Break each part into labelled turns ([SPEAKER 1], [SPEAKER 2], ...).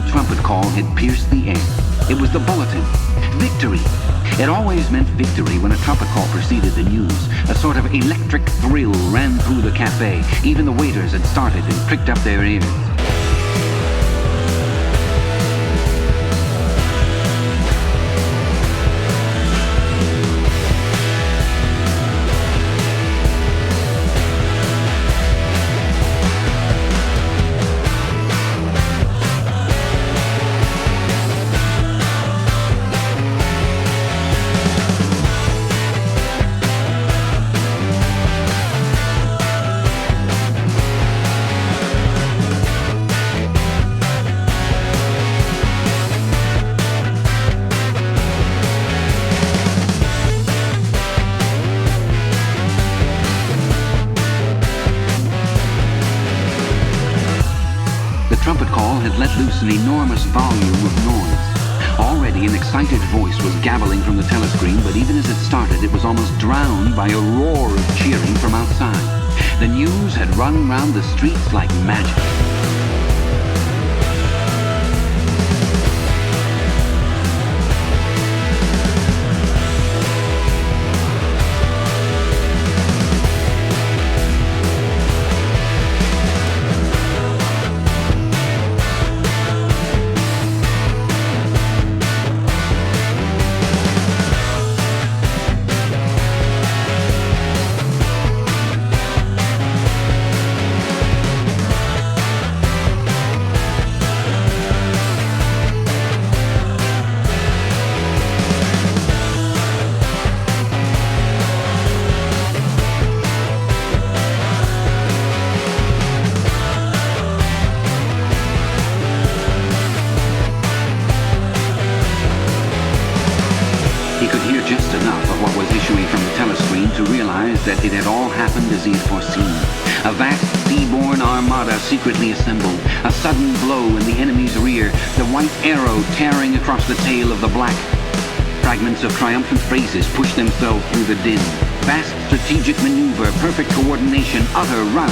[SPEAKER 1] trumpet call had pierced the air. It was the bulletin. Victory! It always meant victory when a trumpet call preceded the news. A sort of electric thrill ran through the cafe. Even the waiters had started and pricked up their ears. The trumpet call had let loose an enormous volume of noise. Already an excited voice was gabbling from the telescreen, but even as it started, it was almost drowned by a roar of cheering from outside. The news had run round the streets like magic. He could hear just enough of what was issuing from the telescreen to realize that it had all happened as he had foreseen. A vast seaborne armada secretly assembled, a sudden blow in the enemy's rear, the white arrow tearing across the tail of the black. Fragments of triumphant phrases pushed themselves through the din. Vast strategic maneuver, perfect coordination, utter rout,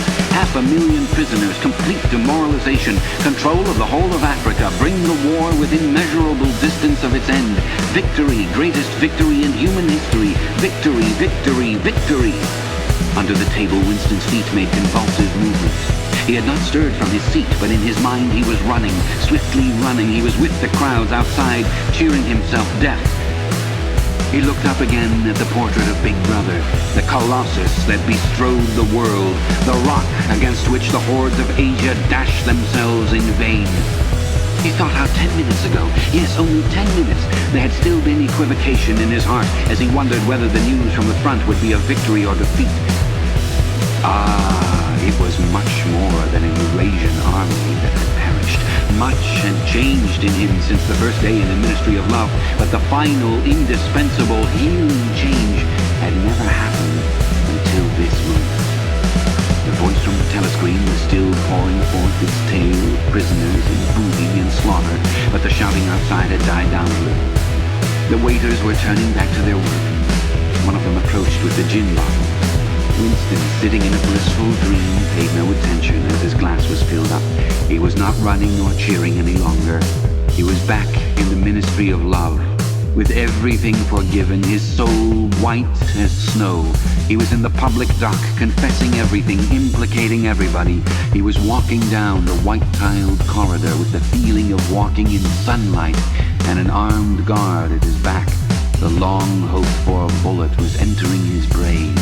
[SPEAKER 1] 500,000 prisoners, complete demoralization, control of the whole of Africa, bring the war within measurable distance of its end. Victory, greatest victory in human history. Victory, victory, victory. Under the table, Winston's feet made convulsive movements. He had not stirred from his seat, but in his mind he was running, swiftly running. He was with the crowds outside, cheering himself deaf. He looked up again at the portrait of Big Brother, the colossus that bestrode the world, the rock against which the hordes of Asia dashed themselves in vain. He thought how 10 minutes ago, yes, only 10 minutes, there had still been equivocation in his heart as he wondered whether the news from the front would be of victory or defeat. It was much more than an Eurasian army that had perished. Much had changed in him since the first day in the Ministry of Love, but the final, indispensable, healing change had never happened until this moment. The voice from the telescreen was still pouring forth its tale of prisoners and booty and slaughter, but the shouting outside had died down a little. The waiters were turning back to their work. One of them approached with the gin bottle. Winston, sitting in a blissful dream, paid no attention as his glass was filled up. He was not running nor cheering any longer. He was back in the Ministry of Love, with everything forgiven, his soul white as snow. He was in the public dock, confessing everything, implicating everybody. He was walking down the white-tiled corridor with the feeling of walking in sunlight and an armed guard at his back. The long hoped-for bullet was entering his brain.